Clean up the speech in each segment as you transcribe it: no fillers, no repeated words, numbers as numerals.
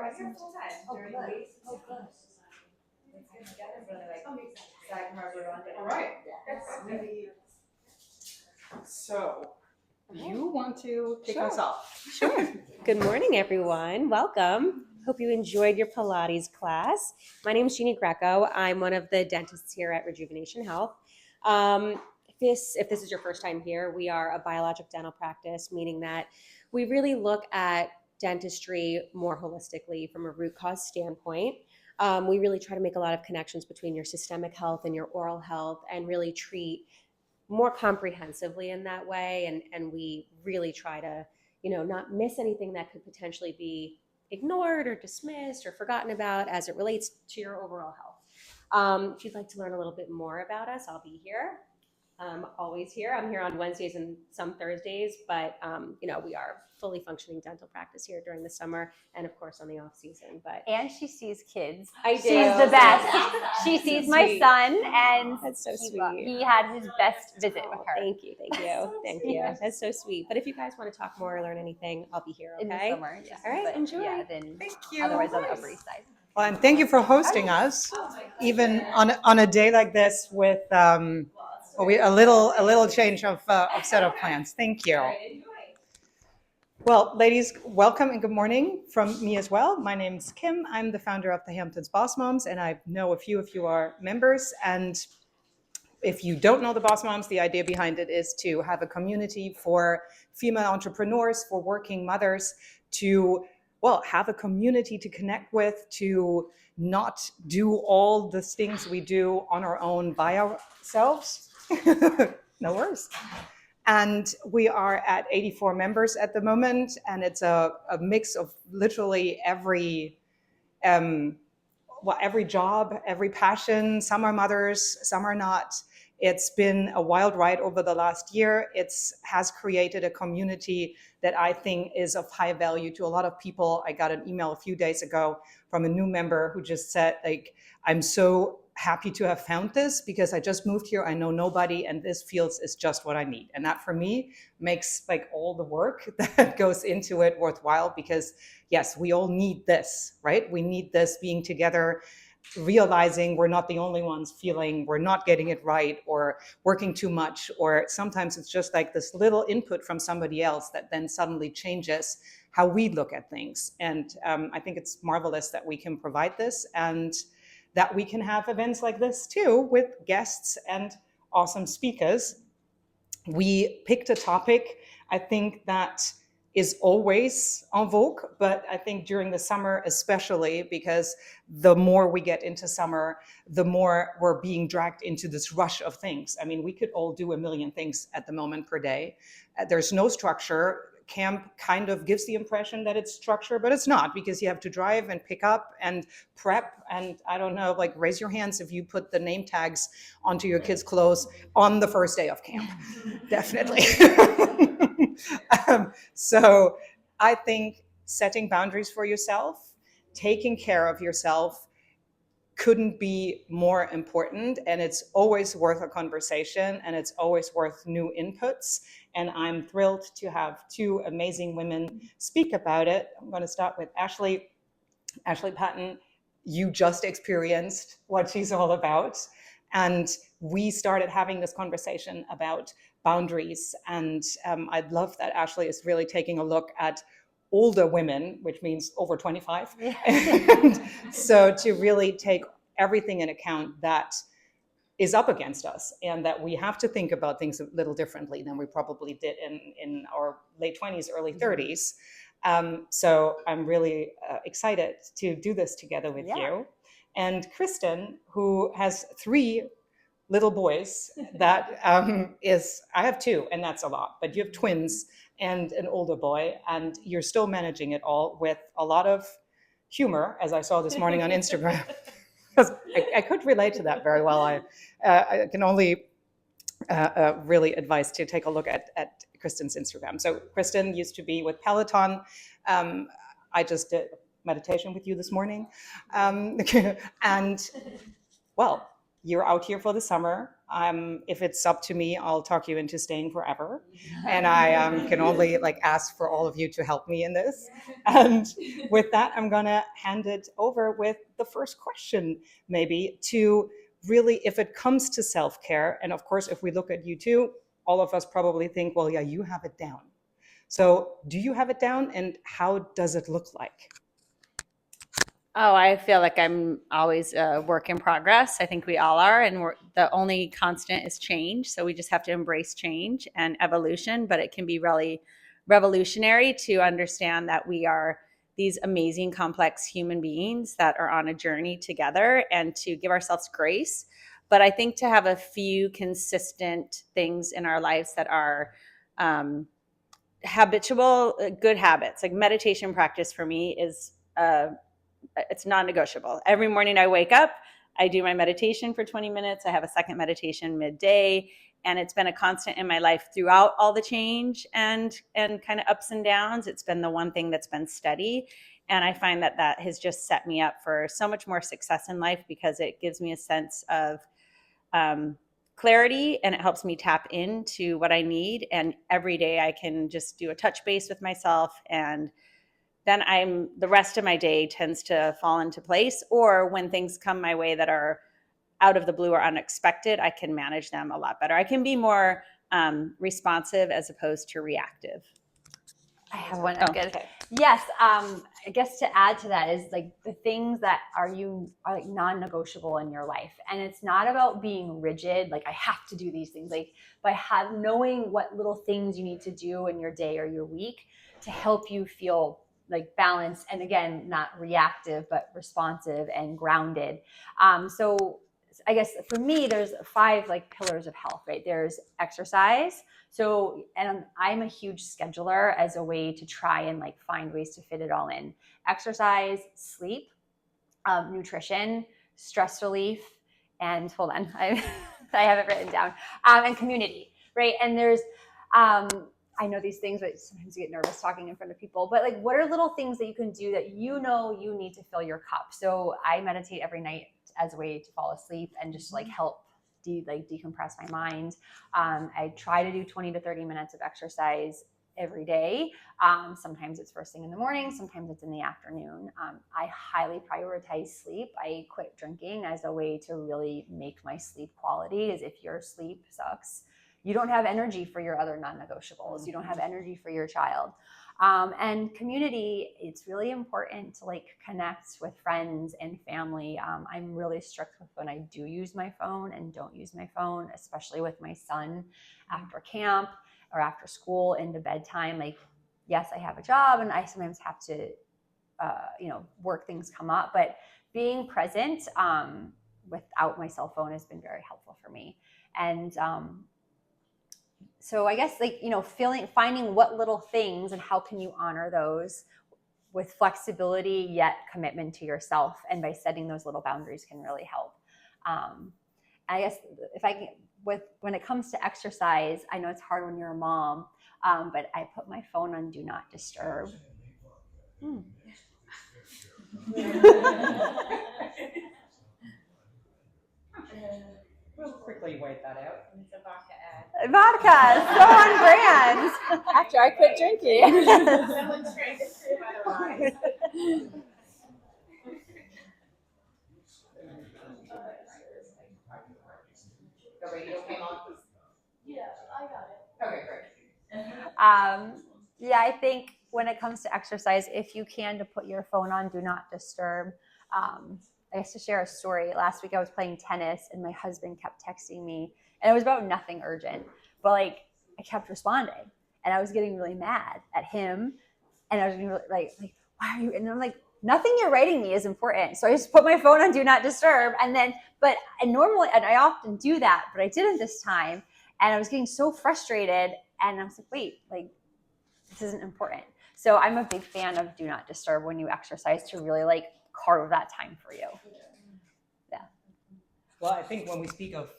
I'm here full time during the week. Oh, good. Let's get together for like Sag Harbor on it. All right. So, you want to kick us off? Sure. Good morning, everyone. Welcome. Hope you enjoyed your Pilates class. My name is Jeannie Greco. I'm one of the dentists here at Rejuvenation Health. If this is your first time here, we are a biologic dental practice, meaning that we really look at dentistry more holistically from a root cause standpoint. We really try to make a lot of connections between your systemic health and your oral health and really treat more comprehensively in that way. And we really try to, not miss anything that could potentially be ignored or dismissed or forgotten about as it relates to your overall health. If you'd like to learn a little bit more about us, I'll be here. I'm always here. I'm here on Wednesdays and some Thursdays, but we are fully functioning dental practice here during the summer and of course on the off season. And she sees kids. I do. She's the best. She sees my son, and that's so sweet. He had his best visit with her. Thank you, thank you. That's so sweet. But if you guys want to talk more or learn anything, I'll be here. Okay. In the summer, yeah. All right, but enjoy. Yeah, then Thank you. Otherwise, on the Upper East Side. Well, and thank you for hosting us, even on a day like this with a little change of setup plans. Thank you. Well, ladies, welcome and good morning from me as well. My name is Kim. I'm the founder of the Hamptons Boss Moms, and I know a few of you are members. And if you don't know the Boss Moms, the idea behind it is to have a community for female entrepreneurs, for working mothers, to have a community to connect with, to not do all the things we do on our own by ourselves. No worries. And we are at 84 members at the moment, and it's a mix of literally every job, every passion. Some are mothers, some are not. It's been a wild ride over the last year. It has created a community that I think is of high value to a lot of people. I got an email a few days ago from a new member who just said, I'm so happy to have found this because I just moved here. I know nobody, and this feels is just what I need. And that for me makes all the work that goes into it worthwhile, because yes, we all need this, right? We need this being together, realizing we're not the only ones feeling we're not getting it right or working too much, or sometimes it's just this little input from somebody else that then suddenly changes how we look at things. And I think it's marvelous that we can provide this, and that we can have events like this too with guests and awesome speakers. We picked a topic, I think, that is always en vogue, but I think during the summer especially, because the more we get into summer, the more we're being dragged into this rush of things. I mean, we could all do a million things at the moment per day. There's no structure. Camp kind of gives the impression that it's structure, but it's not, because you have to drive and pick up and prep. And I don't know, raise your hands if you put the name tags onto your kids' clothes on the first day of camp. Definitely. So I think setting boundaries for yourself, taking care of yourself, couldn't be more important, and it's always worth a conversation, and it's always worth new inputs. And I'm thrilled to have two amazing women speak about it. I'm going to start with Ashley Patten. You just experienced what she's all about, and we started having this conversation about boundaries. And I'd love that Ashley is really taking a look at older women, which means over 25. Yeah. And so to really take everything in account that is up against us, and that we have to think about things a little differently than we probably did in our late 20s, early 30s. So I'm really excited to do this together with you. And Kristen, who has 3 little boys, that I have 2, and that's a lot, but you have twins and an older boy, and you're still managing it all with a lot of humor, as I saw this morning on Instagram. Because I could relate to that very well. I can only really advise to take a look at Kristen's Instagram. So Kristen used to be with Peloton. I just did meditation with you this morning. And you're out here for the summer. If it's up to me, I'll talk you into staying forever. And I can only like ask for all of you to help me in this. And with that, I'm gonna hand it over with the first question, maybe to really, if it comes to self-care, and of course, if we look at you too, all of us probably think, well, yeah, you have it down. So do you have it down, and how does it look like? Oh, I feel like I'm always a work in progress. I think we all are. And the only constant is change. So we just have to embrace change and evolution. But it can be really revolutionary to understand that we are these amazing, complex human beings that are on a journey together, and to give ourselves grace. But I think to have a few consistent things in our lives that are habitual, good habits, like meditation practice for me is it's non-negotiable. Every morning I wake up, I do my meditation for 20 minutes. I have a second meditation midday, and it's been a constant in my life throughout all the change and kind of ups and downs. It's been the one thing that's been steady, and I find that has just set me up for so much more success in life, because it gives me a sense of clarity, and it helps me tap into what I need. And every day I can just do a touch base with myself, and then the rest of my day tends to fall into place. Or when things come my way that are out of the blue or unexpected, I can manage them a lot better. I can be more responsive as opposed to reactive. I have one. Oh, Good. okay. Yes. I guess to add to that is like the things that are like non-negotiable in your life, and it's not about being rigid. Like I have to do these things. Like by knowing what little things you need to do in your day or your week to help you feel like balanced, and again, not reactive, but responsive and grounded. So I guess for me, there's 5 like pillars of health, right? There's exercise. So, and I'm a huge scheduler as a way to try and like find ways to fit it all in. Exercise, sleep, nutrition, stress relief, and hold on, I have it written down, and community, right? And there's, I know these things, but sometimes you get nervous talking in front of people, but like, what are little things that you can do that you know you need to fill your cup? So I meditate every night as a way to fall asleep and just like help decompress my mind. I try to do 20 to 30 minutes of exercise every day. Sometimes it's first thing in the morning, sometimes it's in the afternoon. I highly prioritize sleep. I quit drinking as a way to really make my sleep quality. Is if your sleep sucks, you don't have energy for your other non-negotiables. You don't have energy for your child. And community, it's really important to like connect with friends and family. I'm really strict with when I do use my phone and don't use my phone, especially with my son after camp or after school into bedtime. Like, yes, I have a job and I sometimes have to, work things come up, but being present without my cell phone has been very helpful for me. And so I guess finding what little things and how can you honor those with flexibility yet commitment to yourself, and by setting those little boundaries can really help. I guess when it comes to exercise, I know it's hard when you're a mom, but I put my phone on do not disturb. We'll quickly wait that out. It's a vodka ad. Vodka, so on brand. After I quit drinking. Someone's trying to prove otherwise. The radio came on. Yeah, I got it. Okay, great. Yeah, I think when it comes to exercise, if you can, to put your phone on do not disturb. I guess to share a story, last week I was playing tennis and my husband kept texting me, and it was about nothing urgent, but like I kept responding and I was getting really mad at him, and I was getting really, like why are you, and I'm like, nothing you're writing me is important. So I just put my phone on do not disturb, and then and I often do that, but I didn't this time, and I was getting so frustrated, and I was like, wait, like this isn't important. So I'm a big fan of do not disturb when you exercise, to really like carve that time for you. Yeah. Well, I think when we speak of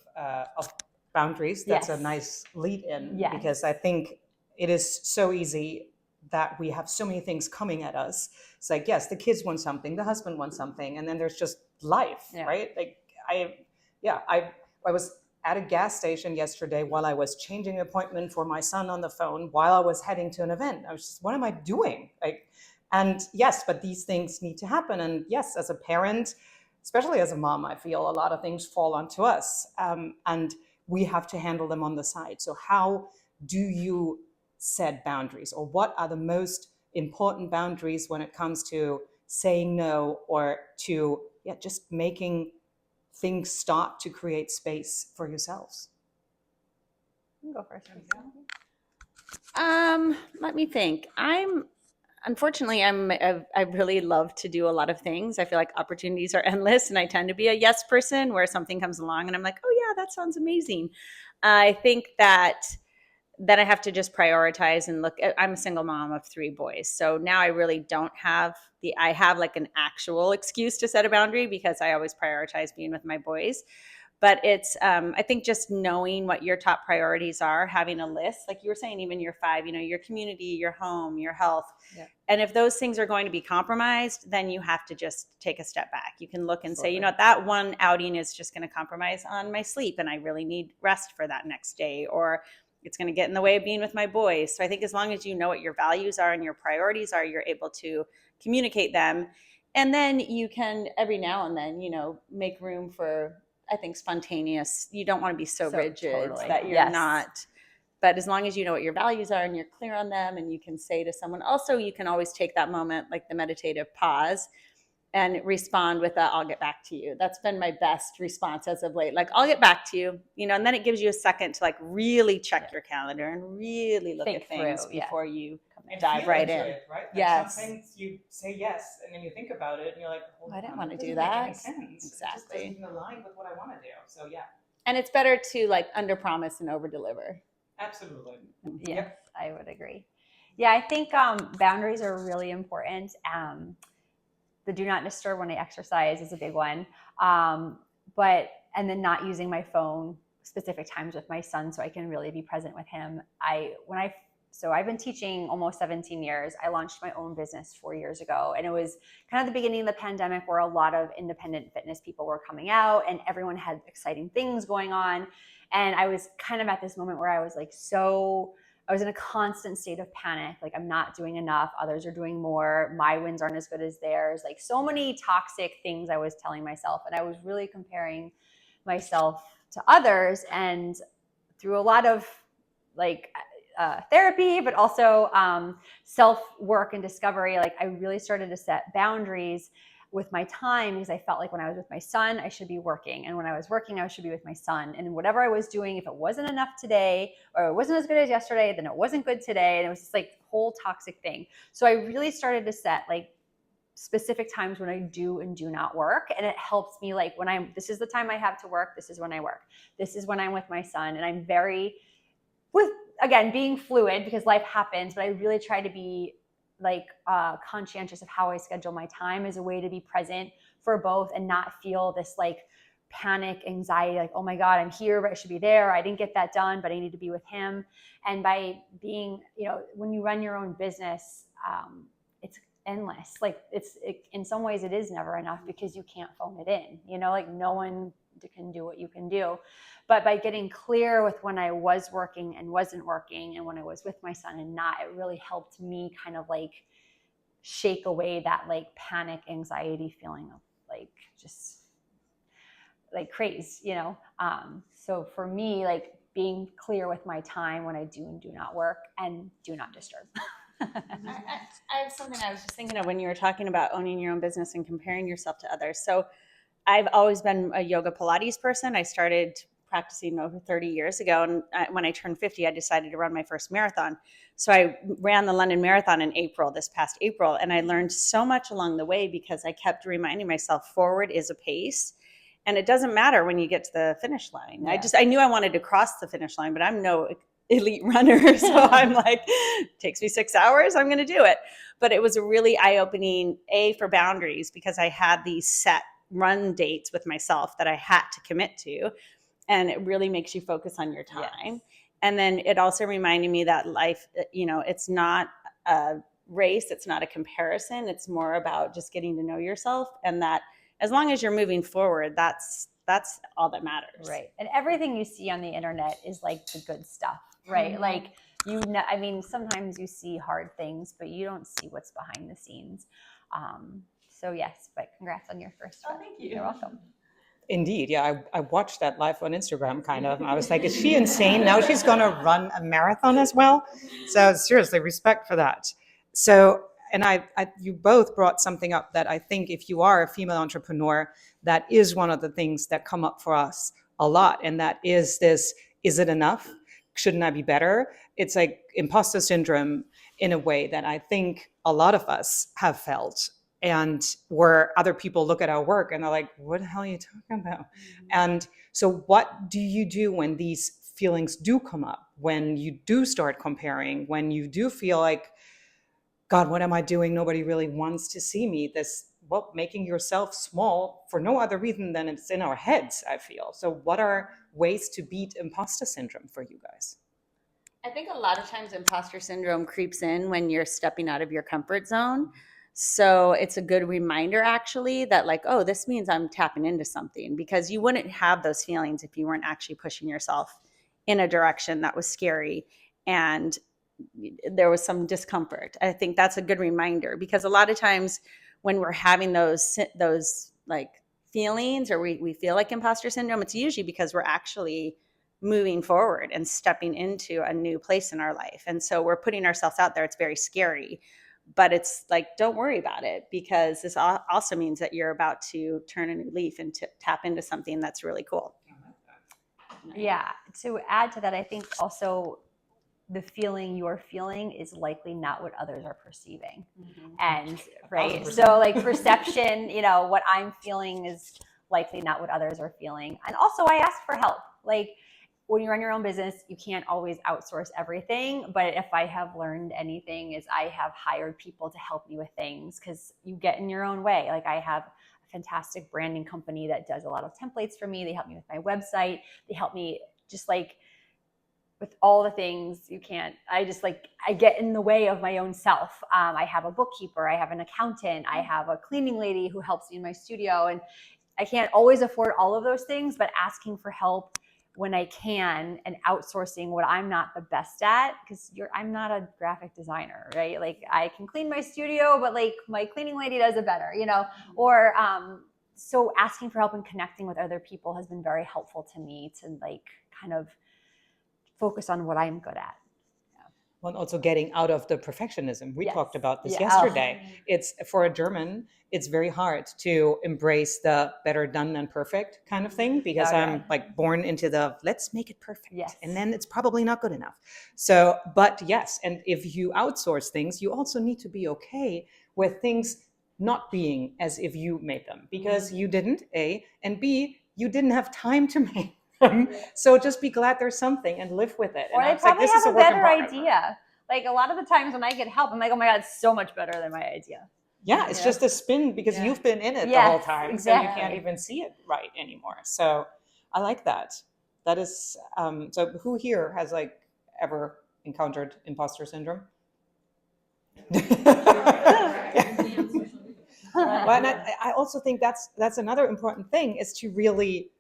boundaries, that's Yes. a nice lead in, Yes. because I think it is so easy that we have so many things coming at us. It's like, yes, the kids want something, the husband wants something, and then there's just life, Yeah. right? Like yeah, I was at a gas station yesterday while I was changing an appointment for my son on the phone while I was heading to an event. I was just, what am I doing? Like, and yes, but these things need to happen. And yes, as a parent, especially as a mom, I feel a lot of things fall onto us, and we have to handle them on the side. So how do you set boundaries, or what are the most important boundaries when it comes to saying no, or to just making things stop to create space for yourselves? You can go first. Let me think. I really love to do a lot of things. I feel like opportunities are endless, and I tend to be a yes person where something comes along and I'm like, oh yeah, that sounds amazing. I think that I have to just prioritize and look at, I'm a single mom of 3 boys. So now I really don't have I have like an actual excuse to set a boundary because I always prioritize being with my boys. But it's, I think just knowing what your top priorities are, having a list, like you were saying, even your 5, your community, your home, your health. Yeah. And if those things are going to be compromised, then you have to just take a step back. You can look and say, Absolutely. that one outing is just going to compromise on my sleep and I really need rest for that next day, or it's going to get in the way of being with my boys. So I think as long as you know what your values are and your priorities are, you're able to communicate them. And then you can every now and then, make room for, I think, spontaneous. You don't want to be so rigid totally. that you're Yes. not. But as long as you know what your values are and you're clear on them, and you can say to someone, also, you can always take that moment, like the meditative pause, and respond with a, I'll get back to you. That's been my best response as of late. Like, I'll get back to you, and then it gives you a second to like really check your calendar and really look Think at things through, yeah. before you And dive feel right into in. it, right? Like Yes. some things you say yes, and then you think about it, and you're like, hold I didn't on, want to that do doesn't make that. any sense. It just Exactly. doesn't even align with what I want to do. So yeah, And it's better to like under promise and over deliver. absolutely. Yes, Yep. I would agree. Yeah, I think boundaries are really important. The do not disturb when I exercise is a big one. And then not using my phone specific times with my son so I can really be present with him. So I've been teaching almost 17 years. I launched my own business 4 years ago, and it was kind of the beginning of the pandemic where a lot of independent fitness people were coming out and everyone had exciting things going on. And I was kind of at this moment where I was like, I was in a constant state of panic. Like, I'm not doing enough. Others are doing more. My wins aren't as good as theirs. Like, so many toxic things I was telling myself. And I was really comparing myself to others. And through a lot of therapy, but also self-work and discovery, like I really started to set boundaries with my time, because I felt like when I was with my son, I should be working. And when I was working, I should be with my son. And whatever I was doing, if it wasn't enough today, or it wasn't as good as yesterday, then it wasn't good today. And it was just like a whole toxic thing. So I really started to set like specific times when I do and do not work. And it helps me, like this is the time I have to work. This is when I work. This is when I'm with my son. And I'm again, being fluid because life happens, but I really try to be conscientious of how I schedule my time as a way to be present for both and not feel this like panic, anxiety, like, oh my God, I'm here, but I should be there. I didn't get that done, but I need to be with him. And by being, when you run your own business, it's endless. Like in some ways it is never enough because you can't phone it in, like no one can do what you can do. But by getting clear with when I was working and wasn't working, and when I was with my son and not, it really helped me kind of like shake away that like panic, anxiety feeling of like just like craze, so for me, like being clear with my time when I do and do not work, and do not disturb. I have something I was just thinking of when you were talking about owning your own business and comparing yourself to others. So I've always been a yoga Pilates person. I started practicing over 30 years ago. And when I turned 50, I decided to run my first marathon. So I ran the London Marathon in this past April. And I learned so much along the way because I kept reminding myself forward is a pace. And it doesn't matter when you get to the finish line. Yeah. I knew I wanted to cross the finish line, but I'm no elite runner. So I'm like, it takes me 6 hours. I'm going to do it. But it was a really eye-opening, for boundaries, because I had these set run dates with myself that I had to commit to. And it really makes you focus on your time. Yes. And then it also reminded me that life, it's not a race. It's not a comparison. It's more about just getting to know yourself. And that as long as you're moving forward, that's that's all that matters. Right. And everything you see on the internet is like the good stuff, right? Mm-hmm. Like, I mean, sometimes you see hard things, but you don't see what's behind the scenes. So yes, but congrats on your first one. Thank you. You're welcome. Indeed. Yeah, I watched that live on Instagram kind of. And I was like, is she insane? Now she's going to run a marathon as well. So seriously, respect for that. So, and you both brought something up that I think if you are a female entrepreneur, that is one of the things that come up for us a lot. And that is this, is it enough? Shouldn't I be better? It's like imposter syndrome in a way that I think a lot of us have felt, and where other people look at our work and they're like, what the hell are you talking about? And so what do you do when these feelings do come up, when you do start comparing, when you do feel like, God, what am I doing? Nobody really wants to see me. Making yourself small for no other reason than it's in our heads, I feel. So what are ways to beat imposter syndrome for you guys? I think a lot of times imposter syndrome creeps in when you're stepping out of your comfort zone. So it's a good reminder actually that like, oh, this means I'm tapping into something, because you wouldn't have those feelings if you weren't actually pushing yourself in a direction that was scary and there was some discomfort. I think that's a good reminder, because a lot of times when we're having those like feelings, or we feel like imposter syndrome, it's usually because we're actually moving forward and stepping into a new place in our life. And so we're putting ourselves out there. It's very scary, but it's like, don't worry about it, because this also means that you're about to turn a new leaf and to tap into something that's really cool. Yeah. To add to that, I think also the feeling you're feeling is likely not what others are perceiving. And right. 1,000%. So like perception, what I'm feeling is likely not what others are feeling. And also I ask for help. Like when you run your own business, you can't always outsource everything. But if I have learned anything, is I have hired people to help me with things, because you get in your own way. Like I have a fantastic branding company that does a lot of templates for me. They help me with my website. They help me just like with all the things I get in the way of my own self. I have a bookkeeper, I have an accountant, I have a cleaning lady who helps me in my studio. And I can't always afford all of those things, but asking for help when I can and outsourcing what I'm not the best at, because I'm not a graphic designer, right? Like I can clean my studio, but like my cleaning lady does it better, or so asking for help and connecting with other people has been very helpful to me to like kind of focus on what I'm good at. Well, also getting out of the perfectionism. We Yes. talked about this Yeah. yesterday. It's for a German, it's very hard to embrace the better done than perfect kind of thing, because I'm like born into the let's make it perfect. Yes. And then it's probably not good enough. So, but yes, and if you outsource things, you also need to be okay with things not being as if you made them, because you didn't, A, and B, you didn't have time to make. So just be glad there's something and live with it. Or And they probably this is have a work in better progress. idea. Like a lot of the times when I get help, I'm like, oh my God, it's so much better than my idea. Yeah, it's just a spin because you've been in it the Yes, whole time. exactly. So you can't even see it right anymore. So I like that. That is, so who here has like ever encountered imposter syndrome? Well, and I also think that's another important thing, is to really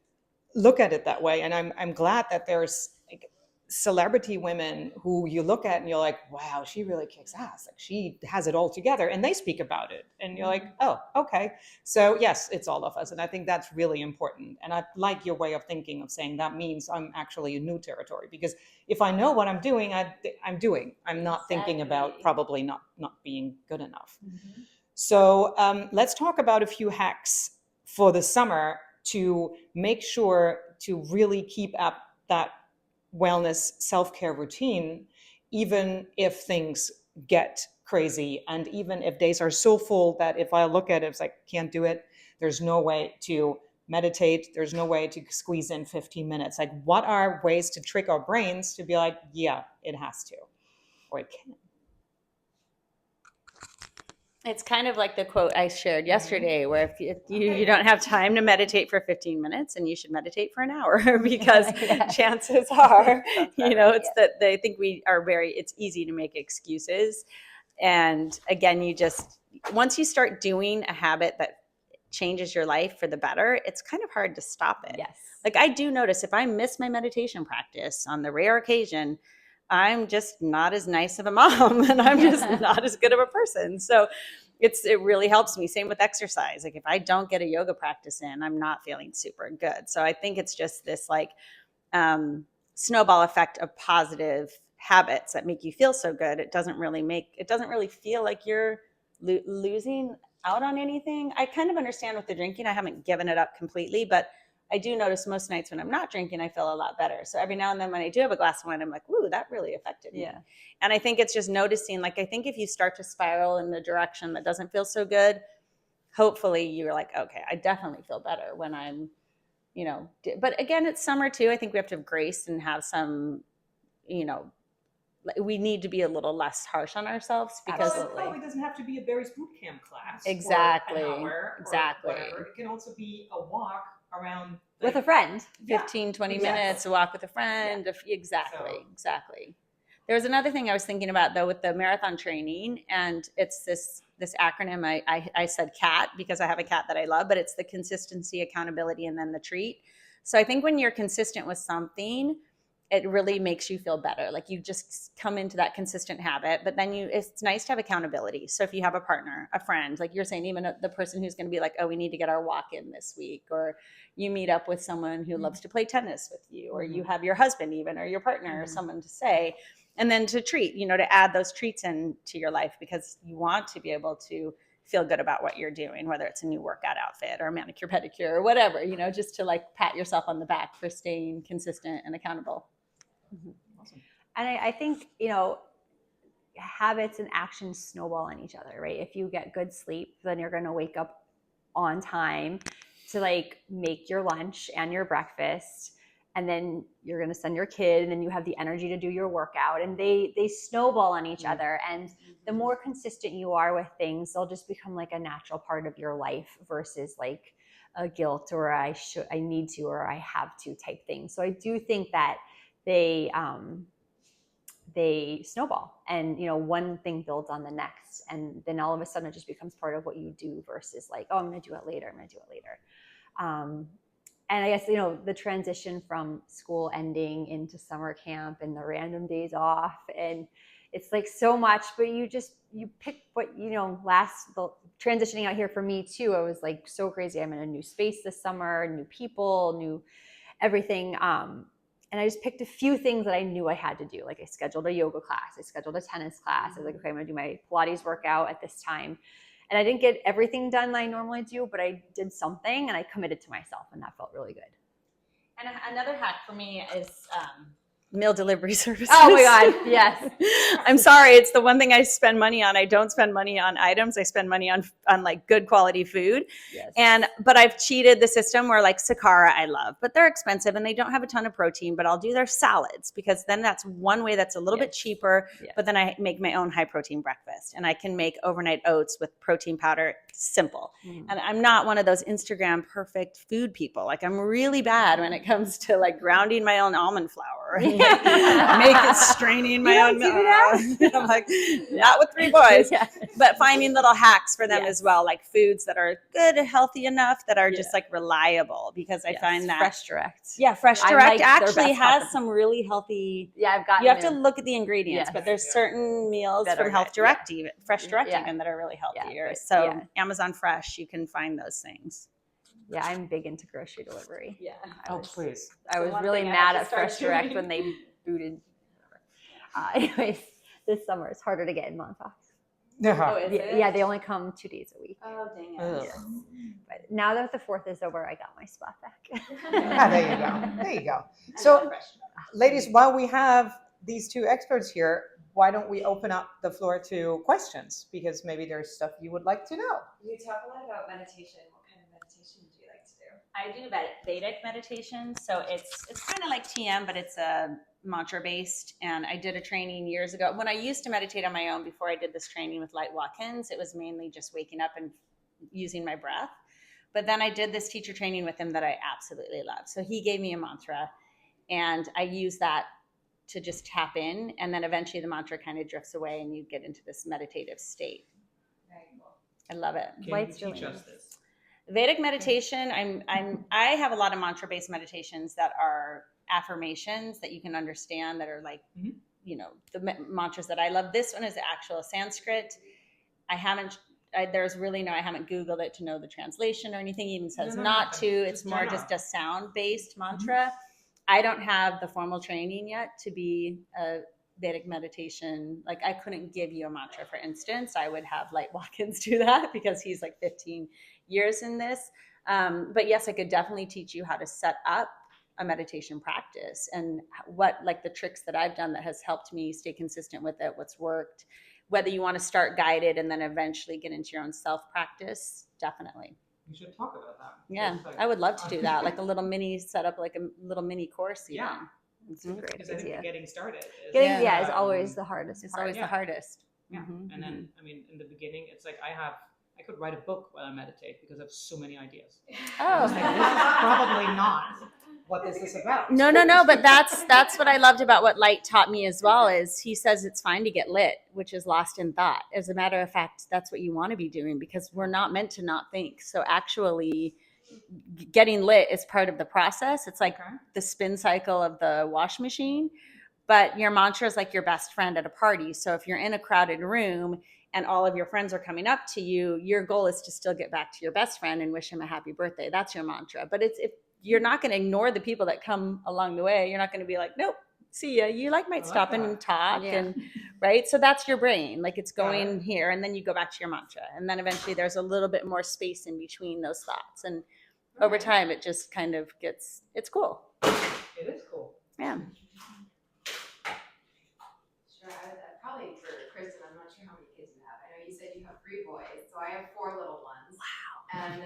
look at it that way. And I'm glad that there's like celebrity women who you look at and you're like, wow, she really kicks ass. Like she has it all together, and they speak about it. And you're like, oh, okay. So yes, it's all of us. And I think that's really important. And I like your way of thinking, of saying that means I'm actually in new territory, because if I know what I'm doing, I'm doing. I'm not thinking about probably not being good enough. Mm-hmm. So let's talk about a few hacks for the summer to make sure to really keep up that wellness self-care routine, even if things get crazy, and even if days are so full that if I look at it, it's like, can't do it. There's no way to meditate. There's no way to squeeze in 15 minutes. Like, what are ways to trick our brains to be like, yeah, it has to, or it can? It's kind of like the quote I shared yesterday, where if you don't have time to meditate for 15 minutes, and you should meditate for an hour, because chances are, it's that they think we are it's easy to make excuses. And again, once you start doing a habit that changes your life for the better, it's kind of hard to stop it. Yes. Like I do notice if I miss my meditation practice on the rare occasion, I'm just not as nice of a mom and I'm just not as good of a person. So it really helps me. Same with exercise. Like if I don't get a yoga practice in, I'm not feeling super good. So I think it's just this like snowball effect of positive habits that make you feel so good. It doesn't really feel like you're losing out on anything. I kind of understand with the drinking. I haven't given it up completely, but I do notice most nights when I'm not drinking, I feel a lot better. So every now and then when I do have a glass of wine, I'm like, ooh, that really affected me. Yeah. And I think it's just noticing, like, I think if you start to spiral in the direction that doesn't feel so good, hopefully you're like, okay, I definitely feel better when I'm, but again, it's summer too. I think we have to have grace and have some, we need to be a little less harsh on ourselves because Well, it probably doesn't have to be a Barry's boot camp class. Exactly. For an hour Exactly. Or whatever. It can also be a walk around With a friend. 15, 20 minutes to walk with a friend. Exactly. There was another thing I was thinking about though with the marathon training, and it's this acronym. I said CAT because I have a cat that I love, but it's the consistency, accountability, and then the treat. So I think when you're consistent with something, it really makes you feel better. Like you just come into that consistent habit, but then it's nice to have accountability. So if you have a partner, a friend, like you're saying, even the person who's going to be like, oh, we need to get our walk in this week, or you meet up with someone who loves to play tennis with you, or you have your husband even, or your partner, or someone to say, and then to treat, to add those treats into your life because you want to be able to feel good about what you're doing, whether it's a new workout outfit or a manicure, pedicure, or whatever, just to like pat yourself on the back for staying consistent and accountable. Awesome. And I think, habits and actions snowball on each other, right? If you get good sleep, then you're going to wake up on time to like make your lunch and your breakfast. And then you're going to send your kid and then you have the energy to do your workout, and they snowball on each other. And the more consistent you are with things, they'll just become like a natural part of your life versus like a guilt or I need to, or I have to type thing. So I do think that they snowball, and one thing builds on the next, and then all of a sudden it just becomes part of what you do versus like, oh, I'm going to do it later. And I guess the transition from school ending into summer camp and the random days off, and it's like so much, but you pick what the transitioning out here for me too. I was like so crazy. I'm in a new space this summer, new people, new everything. And I just picked a few things that I knew I had to do. Like I scheduled a yoga class. I scheduled a tennis class. I was like, okay, I'm going to do my Pilates workout at this time. And I didn't get everything done that I normally do, but I did something and I committed to myself, and that felt really good. And another hack for me is meal delivery services. Oh my God, yes. I'm sorry. It's the one thing I spend money on. I don't spend money on items. I spend money on like good quality food. Yes. But I've cheated the system where like Sakara I love, but they're expensive and they don't have a ton of protein, but I'll do their salads because then that's one way that's a little bit cheaper, but then I make my own high protein breakfast, and I can make overnight oats with protein powder. Simple. And I'm not one of those Instagram perfect food people. Like I'm really bad when it comes to like grounding my own almond flour and like, straining my own milk. I'm like, not with 3 boys, but finding little hacks for them as well, like foods that are good, healthy enough that are just like reliable, because I find that Fresh Direct. Yeah, Fresh Direct actually has some really healthy. Yeah, I've got. You have to look at the ingredients, but there's certain meals that from Health Direct, even Fresh Direct, even that are really healthier. So Amazon Fresh, you can find those things. Yeah, I'm big into grocery delivery. Yeah. Please. I was really mad at Fresh Direct when they booted. Anyways, this summer it's harder to get in Montauk. Yeah, they only come 2 days a week. Oh, dang it. Yes. But now that the 4th is over, I got my spot back. There you go. So, ladies, while we have these 2 experts here, why don't we open up the floor to questions? Because maybe there's stuff you would like to know. You talk a lot about meditation. What kind of meditation do you like to do? I do Vedic meditation, so it's kind of like TM, but it's a mantra based. And I did a training years ago when I used to meditate on my own. Before I did this training with Light Watkins, it was mainly just waking up and using my breath. But then I did this teacher training with him that I absolutely love. So he gave me a mantra, and I use that to just tap in, and then eventually the mantra kind of drifts away and you get into this meditative state. Very cool. I love it. Can you teach us this? Vedic meditation, I have a lot of mantra-based meditations that are affirmations that you can understand that are like, you know, the mantras that I love. This one is actual Sanskrit. I haven't Googled it to know the translation or anything. It even says not to. It's more just a sound-based mantra. I don't have the formal training yet to be a Vedic meditation. Like I couldn't give you a mantra, for instance. I would have Light Watkins do that because he's like 15 years in this. But yes, I could definitely teach you how to set up a meditation practice and what like the tricks that I've done that has helped me stay consistent with it, what's worked, whether you want to start guided and then eventually get into your own self practice. Definitely. We should talk about that. Yeah, I would love to do that. Like a little mini setup, like a little mini course. Even. Yeah. It's a great Because I think idea. getting started Is always the hardest. It's always the hardest. Yeah. And then, I mean, in the beginning, it's like I could write a book while I meditate because I have so many ideas. Oh, this is probably not what this is about. No, but that's what I loved about what Light taught me as well. Is he says it's fine to get lit, which is lost in thought. As a matter of fact, that's what you want to be doing because we're not meant to not think. So actually, getting lit is part of the process. It's like the spin cycle of the wash machine, but your mantra is like your best friend at a party. So if you're in a crowded room and all of your friends are coming up to you, your goal is to still get back to your best friend and wish him a happy birthday. That's your mantra. But if you're not going to ignore the people that come along the way, you're not going to be like, nope, see ya. You might stop and talk and right. So that's your brain. Like it's going here and then you go back to your mantra. And then eventually there's a little bit more space in between those thoughts. And over time, it just kind of it's cool. It is cool. Yeah. Sure. Probably for Kristen, I'm not sure how many kids you have. I know you said you have 3 boys, so I have 4 little ones. Wow. And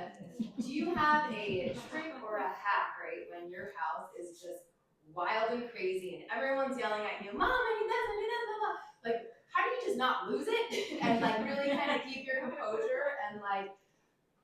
do you have a trick or a hack, right, when your house is just wild and crazy and everyone's yelling at you, Mom, I need this, blah, blah. Like, how do you just not lose it and like really kind of keep your composure and like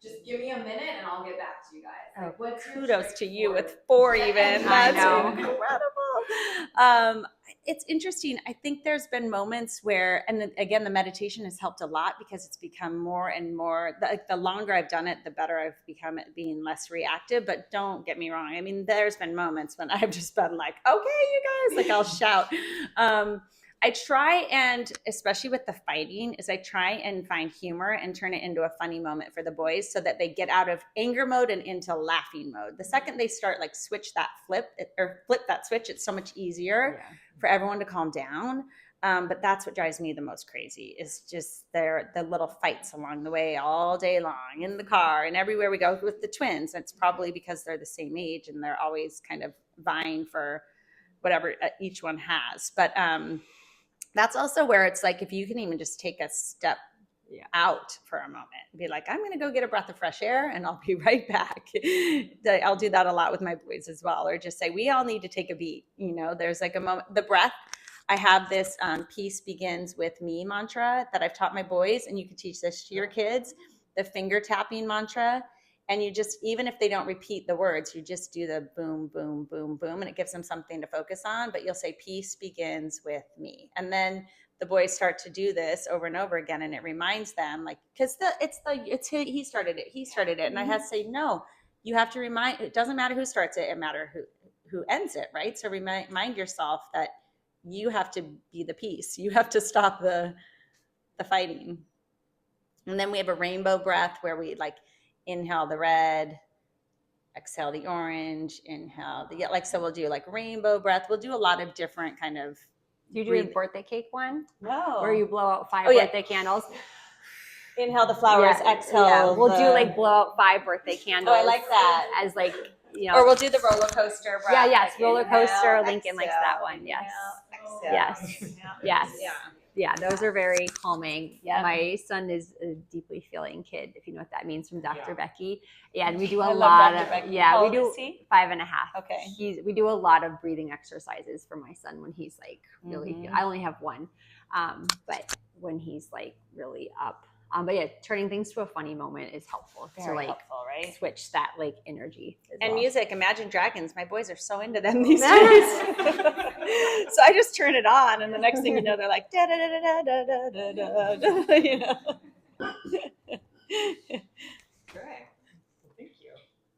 just give me a minute and I'll get back to you guys. Like, what's your Kudos trick to you for- with 4 even. I That's know. incredible. It's interesting. I think there's been moments where, and again, the meditation has helped a lot because it's become more and more, the longer I've done it, the better I've become at being less reactive. But don't get me wrong. I mean, there's been moments when I've just been like, okay, you guys, like I'll shout. I try and, especially with the fighting, is I try and find humor and turn it into a funny moment for the boys so that they get out of anger mode and into laughing mode. The second they start like flip that switch, it's so much easier for everyone to calm down. But that's what drives me the most crazy is just the little fights along the way all day long in the car and everywhere we go with the twins. It's probably because they're the same age and they're always kind of vying for whatever each one has. But that's also where it's like, if you can even just take a step out for a moment and be like, I'm going to go get a breath of fresh air and I'll be right back. I'll do that a lot with my boys as well. Or just say, we all need to take a beat. You know, there's like a moment, the breath. I have this peace begins with me mantra that I've taught my boys, and you can teach this to your kids, the finger tapping mantra. And you just, even if they don't repeat the words, you just do the boom, boom, boom, boom, and it gives them something to focus on. But you'll say, peace begins with me. And then the boys start to do this over and over again. And it reminds them, like, because he started it. And I have to say, no, you have to remind, it doesn't matter who starts it, it matters who ends it, right? So remind yourself that you have to be the peace. You have to stop the fighting. And then we have a rainbow breath where we like, inhale the red, exhale the orange, inhale so we'll do like rainbow breath. We'll do a lot of different kind of. Do you do a birthday cake one? No. Where you blow out 5 birthday candles? Inhale the flowers, exhale. Yeah. We'll do like blow out 5 birthday candles. Oh, I like that. As like, you know. Or we'll do the roller coaster breath. Yes, like roller coaster. Inhale, Lincoln likes exhale, that one. Yes. Inhale, Yes. exhale. Yes. Yeah. Yeah, those are very calming. Yeah. My son is a deeply feeling kid, if you know what that means, from Dr. Becky. Yeah, and we do I a love lot Dr. of Becky. yeah, How we old do is he? 5.5. Okay. We do a lot of breathing exercises for my son when he's like really. I only have one, but when he's like really up. But yeah, turning things to a funny moment is helpful to like helpful, right? switch that like energy. And music, Imagine Dragons. My boys are so into them these days. So I just turn it on, and the next thing you know, they're like da da da da da da da da. You know. Great.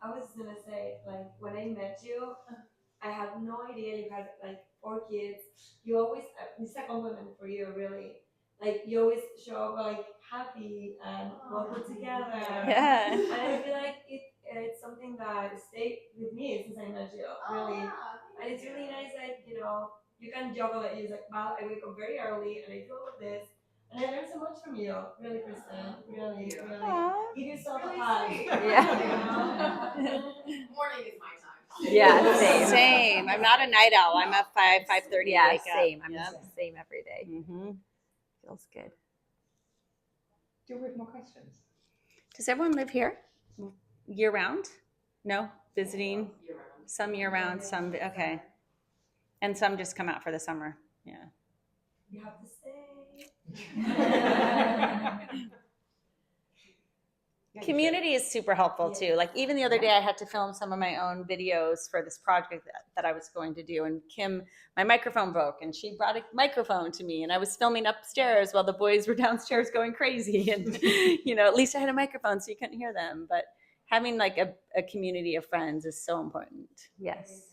I was gonna say, like, when I met you, I had no idea you had like 4 kids. You always, it's a compliment for you, really. Like, you always show up like happy and well put together. Yeah. And I feel like it's something that stayed with me since I met you, really. And it's really nice that, you can juggle it. You're like, wow, I wake up very early and I do all of this. And I learned so much from you, really, Kristen. Really, really. Aw. Give yourself Really a hug. sweet. Yeah. Morning is my time. Yeah, same. Same. I'm not a night owl. I'm a 5:30 Yeah, wake up. same. I'm Yep. the same every day. Mm-hmm. Feels good. Do we have more questions? Does everyone live here year round? No, visiting Year round. some year round, some okay, and some just come out for the summer. Yeah. You have to stay. Yeah, you Community is super helpful too. Like even the other day, I had to film some of my own videos for this project that I was going to do. And Kim, my microphone broke, and she brought a microphone to me, and I was filming upstairs while the boys were downstairs going crazy. And at least I had a microphone so you couldn't hear them. But having like a community of friends is so important. Yes.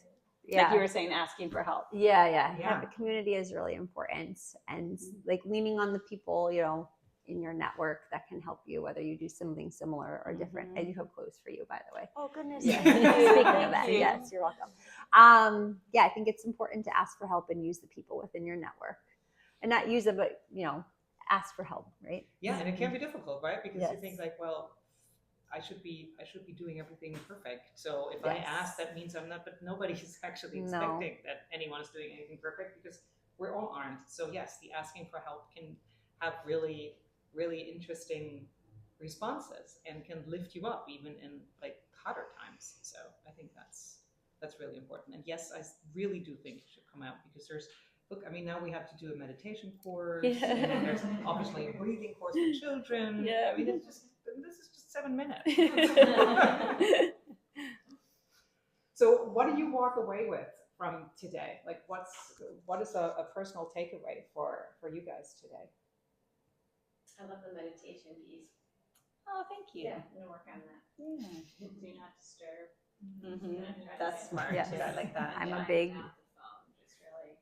Like you Yeah. were saying, asking for help. Yeah. Yeah. The community is really important, and like leaning on the people, in your network that can help you, whether you do something similar or different. I do have clothes for you, by the way. Oh goodness. Yeah. Speaking of that, Thank you. yes, you're welcome. Yeah, I think it's important to ask for help and use the people within your network, and not use them, but ask for help, right? Yeah, and it can be difficult, right? Because you Yes. think like, well, I should be doing everything perfect. So if I Yes. ask, that means I'm not. But nobody is actually No. expecting that anyone is doing anything perfect because we all aren't. So yes, the asking for help can have really, really interesting responses and can lift you up even in like harder times. So I think that's really important. And yes, I really do think you should come out because look, I mean, now we have to do a meditation course, Yeah. and then there's obviously a breathing course for children. Yeah. I mean, this is just 7 minutes. So what do you walk away with from today? Like what is a personal takeaway for you guys today? I love the meditation piece. Oh, thank you. I'm gonna work on that. Yeah. Do not disturb. Mm-hmm. And try to That's get- smart. Yes. Yeah, I like that. I'm a Trying big- not the phone, just really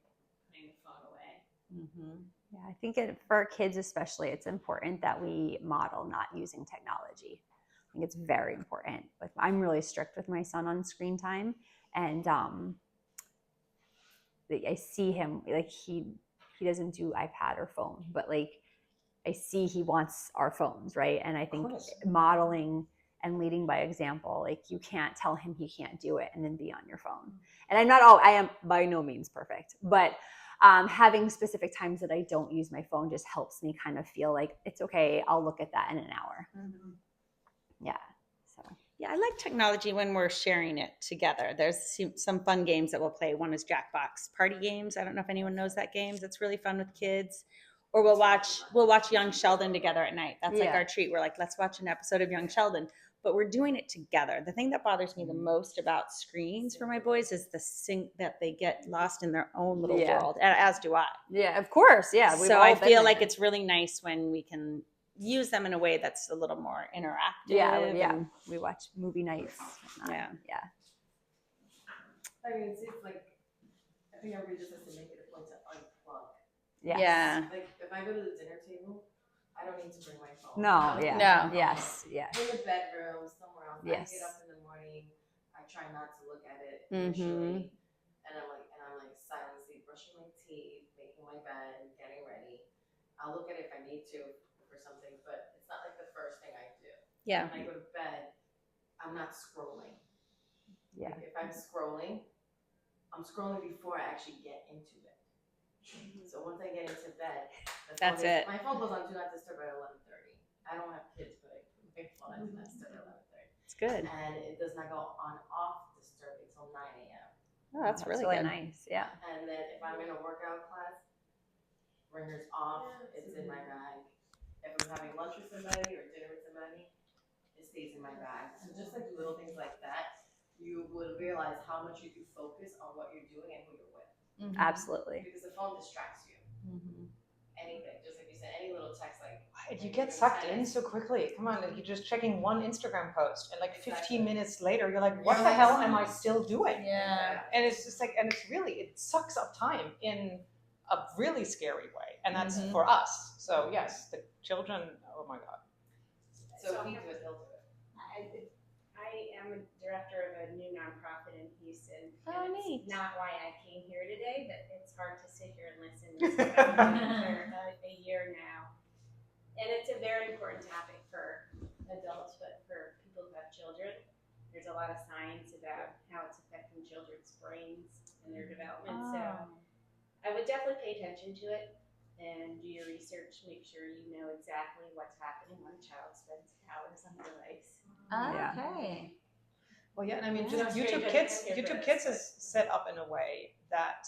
putting the phone away. Mm-hmm. Yeah, I think for kids especially, it's important that we model not using technology. I think it's very important. Like I'm really strict with my son on screen time, and I see him like he doesn't do iPad or phone, but like I see he wants our phones, right? And I think course. modeling and leading by example, like you can't tell him he can't do it and then be on your phone. And I am by no means perfect, but having specific times that I don't use my phone just helps me kind of feel like it's okay. I'll look at that in an hour. Mm-hmm. Yeah. So Yeah, I like technology when we're sharing it together. There's some fun games that we'll play. One is Jackbox Party Games. I don't know if anyone knows that game. It's really fun with kids. Or we'll watch Young Sheldon together at night. That's like Yeah. our treat. We're like, let's watch an episode of Young Sheldon. But we're doing it together. The thing that bothers me the most about screens for my boys is that they get lost in their own little Yeah. world, as do I. yeah, of course. Yeah. So I feel like it's really nice when we can use them in a way that's a little more interactive. yeah. and- We watch movie nights. Yeah. I mean, it's like, I think everybody just has to make it a point to unplug. Yes. Yeah. Like, if I go to the dinner table, I don't need to bring my phone. No. Yeah. No. Yes. Yeah. In the bedroom, somewhere else. Yes. I get up in the morning, I try not to look at it Mhm. initially. And I'm like silently brushing my teeth, making my bed, getting ready. I'll look at it if I need to for something, but it's not like the first thing I do. Yeah. When I go to bed, I'm not scrolling. Yeah. Like if I'm scrolling before I actually get into bed. So once I get into bed, That's it. My phone goes on Do Not Disturb at 11:30. I don't have kids, but I put my phone on Do Not Disturb at 11:30. It's good. And it does not go on off disturb until 9 a.m. Oh, that's really good. nice. Yeah. And then if I'm in a workout class, ringer's off, it's in my bag. If I'm having lunch with somebody or dinner with somebody, it stays in my bag. So just like little things like that, you will realize how much you do focus on what you're doing and who you're with. Absolutely. Because the phone distracts you. Mhm. Anything, just like you said, any little text like, why And you get sucked in so quickly. Come on, you're just checking one Instagram post, and like 15 minutes later, you're like, what the hell am I still doing? Yeah. And it's just like, and it's really, it sucks up time in a really scary way. And that's for us. So yes, the children, oh my God. So if we do it, they'll do it. I am a director of a new nonprofit in Houston. Oh, and neat. It's not why I came here today, but it's hard to sit here and listen. This is what I've been doing for a year now. And it's a very important topic for adults, but for people who have children, there's a lot of science about how it's affecting children's brains and their development. So I would definitely pay attention to it and do your research. Make sure you know exactly what's happening when a child spends hours on the device. Okay. Well, yeah, and I mean, Yeah. just YouTube Kids is set up in a way that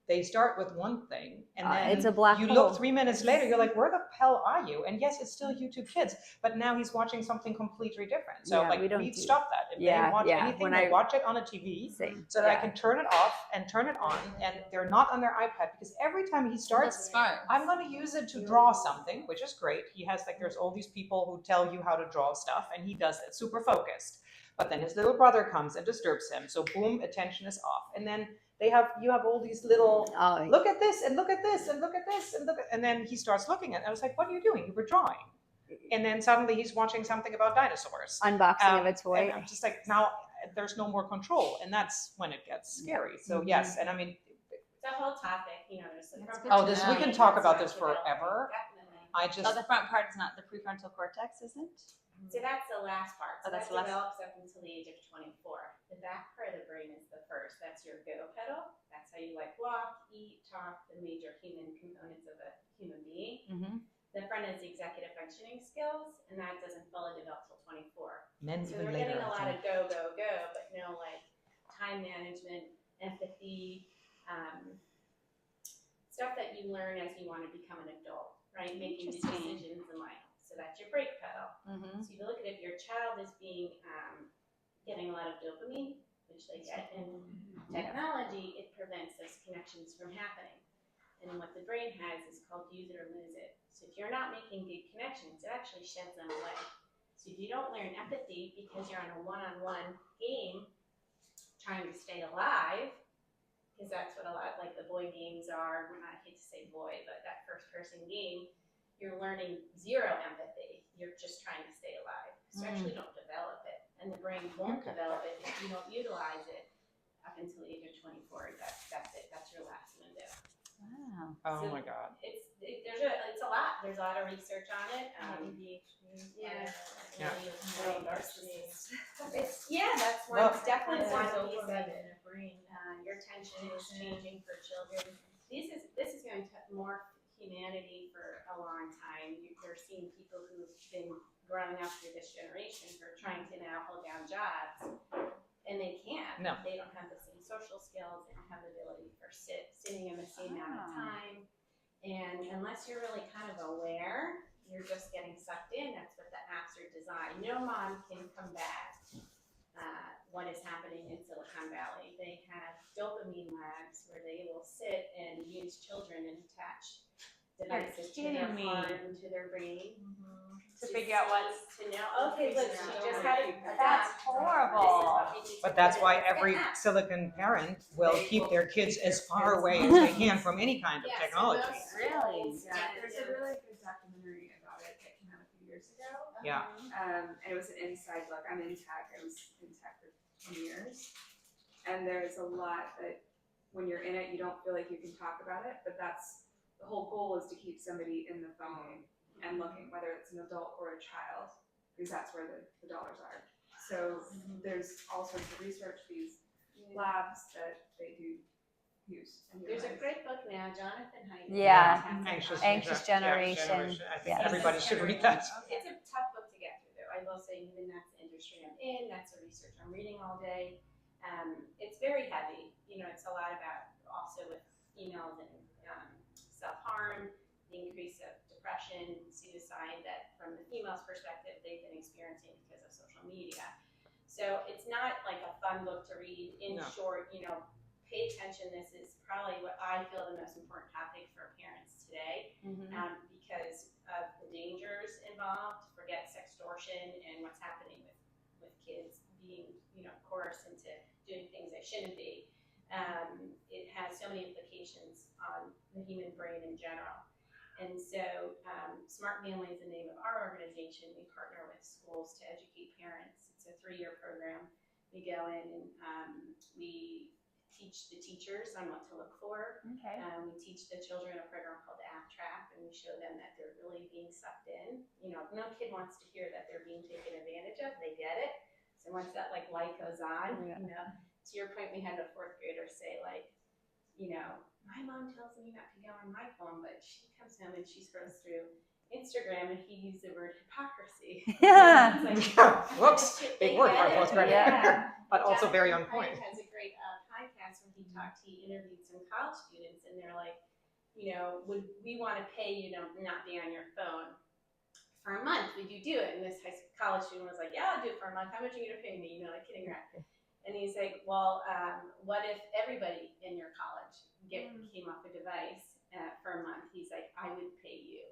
they start with one thing, and then it's a black you hole. look 3 minutes later, you're like, where the hell are you? And yes, it's still YouTube Kids, but now he's watching something completely different. So Yeah, like, we don't we do- stop that. If Yeah, they watch yeah. anything, When they I- watch it on a TV, Same. so that I Yeah. can turn it off and turn it on, and they're not on their iPad, because every time he starts, Smart. I'm going to use it to draw something, which is great. He has like, there's all these people who tell you how to draw stuff, and he does it super focused. But then his little brother comes and disturbs him, so boom, attention is off. And then you have all these little, look at this and look at this and look at this and look at, and then he starts looking at it. I was like, what are you doing? You were drawing. And then suddenly he's watching something about dinosaurs. Unboxing of a toy. And I'm just like, now there's no more control, and that's when it gets scary. So yes, and I mean, It's a whole topic, you know, there's the front oh, part this of we the can brain talk that's about not this developing. forever. Definitely. I just, Oh, the front part is not the prefrontal cortex, isn't? So that's the last part. So Oh, that's that the last- develops up until the age of 24. The back part of the brain is the first. That's your go pedal. That's how you like walk, eat, talk, the major human components of a human being. Mm-hmm. The front is the executive functioning skills, and that doesn't fully develop till 24. men So even they're later. getting a I lot think. of go, go, go, but no like time management, empathy, stuff that you learn as you want to become an adult, right? Making the Interesting. decisions in life. So that's your brake pedal. Mm-hmm. So you look at if your child is being getting a lot of dopamine, which they get in technology, it prevents those connections from happening. And what the brain has is called use it or lose it. So if you're not making good connections, it actually sheds them away. So if you don't learn empathy because you're on a one-on-one game trying to stay alive, because that's what a lot like the boy games are. I hate to say boy, but that first-person game, you're learning zero empathy. You're just trying to stay alive. So you actually don't develop it, and the brain won't develop it if you don't utilize it up until the age of 24. That's it. That's your last window. Wow. Oh So my God. It's a lot. There's a lot of research on it. Yeah. That's one. Well- It's definitely one Yeah. piece of it. Your attention is changing for children. This is going to morph humanity for a long time. You're seeing people who've been growing up through this generation who are trying to now hold down jobs, and they can't. No. They don't have the same social skills. They don't have the ability for sitting in the same amount of time. And unless you're really kind of aware, you're just getting sucked in. That's what the apps are designed. No mom can combat what is happening in Silicon Valley. They have dopamine labs where they will sit and use children and attach devices to their kidding me. arm, to their brain. To figure out what's. To know, okay, look, she just had a. That's horrible. But that's why every Silicon parent will keep their kids as far away as they can from any kind of technology. Really? Yeah, there's a really good documentary about it that came out a few years ago. Yeah. And it was an inside look. I'm in tech. I was in tech for 10 years. And there's a lot that when you're in it, you don't feel like you can talk about it. But that's the whole goal is to keep somebody in the phone and looking, whether it's an adult or a child, because that's where the dollars are. So there's all sorts of research, these labs that they do use. and There's a utilize. great book now, Jonathan Haidt. Yeah. Anxious Generation. I think Yes. everybody should read that. It's a tough book to get through, though. I will say, even that's the industry I'm in. That's the research I'm reading all day. It's very heavy. You know, it's a lot about also with emails and self-harm, the increase of depression, suicide that, from the female's perspective, they've been experiencing because of social media. So it's not like a fun book to read. In No. short, pay attention. This is probably what I feel the most important topic for parents today. Because of the dangers involved, forget sextortion and what's happening with kids being, coerced into doing things they shouldn't be. It has so many implications on the human brain in general. And so Smart Family is the name of our organization. We partner with schools to educate parents. It's a 3-year program. We go in and we teach the teachers on what to look for. Okay. We teach the children a program called the App Trap, and we show them that they're really being sucked in. No kid wants to hear that they're being taken advantage of. They get it. So once that light goes on, to your point, we had a 4th grader say my mom tells me not to go on my phone, but she comes home and she scrolls through Instagram and he used the word hypocrisy. Yeah. Whoops, big word for a 4th grader. Yeah. But also very on point. He has a great podcast when he interviewed some college students, and they're like, would we want to pay you to not be on your phone for a month? Would you do it? And this college student was like, yeah, I'll do it for a month. How much are you going to pay me? Kidding around. And he's like, well, what if everybody in your college came off a device for a month? He's like, I would pay you.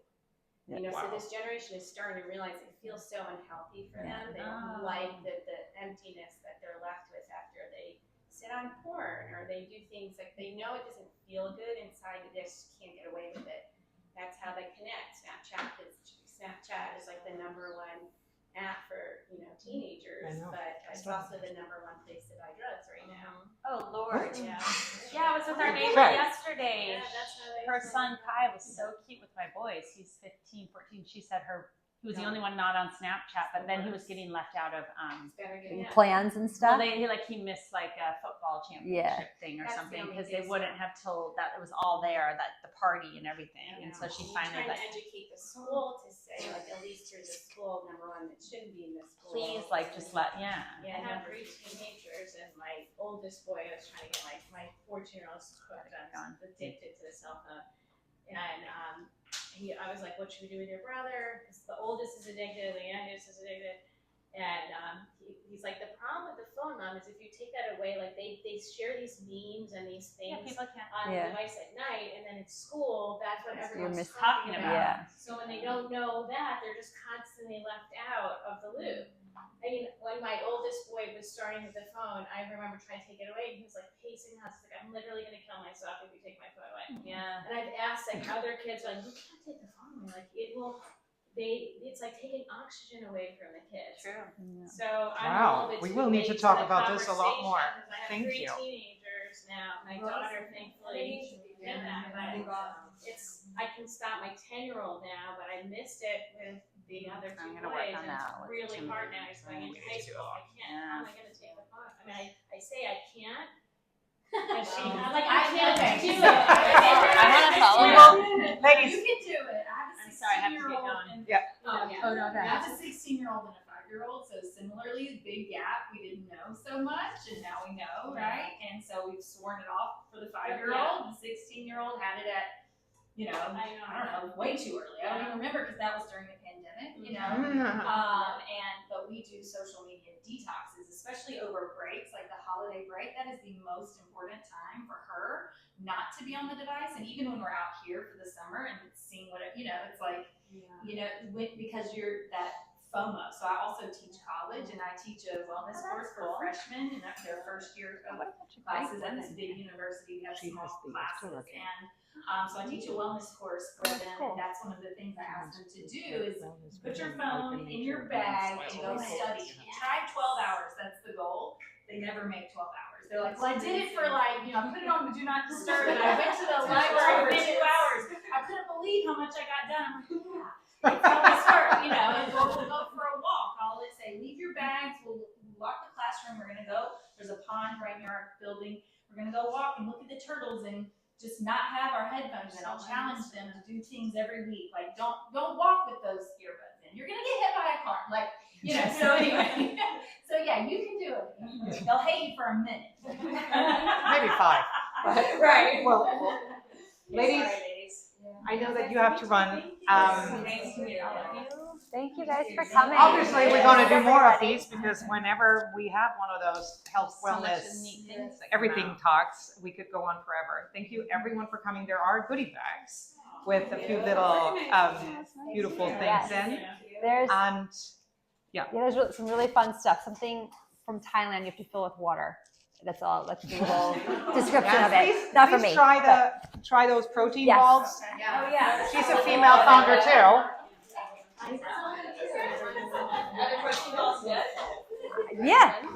So this generation is starting to realize it feels so unhealthy for them. They don't like the emptiness that they're left with after they sit on porn or they do things like they know it doesn't feel good inside, they just can't get away with it. That's how they connect. Snapchat is like the number 1 app for teenagers, but it's also the number 1 place to buy drugs right now. Oh Lord. Yeah. Yeah, I was with our neighbor yesterday. Yeah, that's how they Her son Kai was so cute with my boys. He's 15, 14. She said he was the only one not on Snapchat, but then he was getting left out of Plans and stuff. well, he missed like a football championship thing or That's something the only because they big wouldn't have told that it was all there, that the party and everything. And so she finally trying to educate the school to say at least here's a school, number 1, that shouldn't be in the school. please just let Yeah, I have 3 teenagers, and my oldest boy, I was trying to get my 14-year-old's hooked on, addicted to the cell phone. And I was like, what should we do with your brother? Because the oldest is addicted, the youngest is addicted. And he's like, the problem with the phone, Mom, is if you take that away, they share these memes and these things people can't. on the device at night, and then at school, that's what everyone's talking about. Yeah. So when they don't know that, they're just constantly left out of the loop. I mean, when my oldest boy was starting with the phone, I remember trying to take it away, and he was like pacing the house, like, I'm literally going to kill myself if you take my phone away. Yeah. And I've asked other kids, you can't take the phone away. It will. It's like taking oxygen away from the kids. True. So I'm a little bit We too will need to late talk the about this a lot more. conversation, 'cause I have Thank 3 you. teenagers now. My daughter, thankfully, did that. But I can stop my 10-year-old now, but I missed it with the other 2 I'm boys. gonna work on And that it's with really Timothy. hard now. He's going into high school. I can't. How am I going to take the phone? I mean, I say I can't. And I'm like, I can't do it. I wanna follow We that. will, ladies. You can do it. I have a I'm sorry, I have to get 16-year-old going. and Oh no, I have a 16-year-old and a 5-year-old, so similarly, big gap. We didn't know so much, and now we know, right? And so we've sworn it off for the 5-year-old. The 16-year-old had it at, I don't know, way too early. I don't even remember because that was during the pandemic, but we do social media detoxes, especially over breaks, like the holiday break. That is the most important time for her not to be on the device. And even when we're out here for the summer and seeing what it's like, because you're that FOMO. So I also teach college, and I teach a wellness course for freshmen, and that's their first year of classes at this big university. We have small classes, and so I teach a wellness course for them, and that's one of the things I ask them to do is put your phone in your bag and go study. Try 12 hours. That's the goal. They never make 12 hours. They're like, well, I did it for I put it on the do not disturb, and I went to the library for 2 hours. I couldn't believe how much I got done. I'm like, yeah. That's how we start, and we'll go for a walk. I'll say, leave your bags. We'll lock the classroom. We're going to go. There's a pond right near our building. We're going to go walk and look at the turtles and just not have our headphones in. I'll challenge them to do things every week. Like, don't walk with those earbuds in. You're going to get hit by a car. So anyway. So yeah, you can do it. They'll hate you for a minute. Maybe 5. Right. Well, ladies, I know that you have to run. Thank you guys for coming. Obviously, we're going to do more of these because whenever we have one of those health, wellness, everything talks, we could go on forever. Thank you, everyone, for coming. There are goodie bags with a few little beautiful things in. There's And there's some really fun stuff. Something from Thailand you have to fill with water. That's all. That's the little description of it. Not for me. Try those protein Yes. balls. Yeah. Oh yeah. She's a female founder too. Yeah.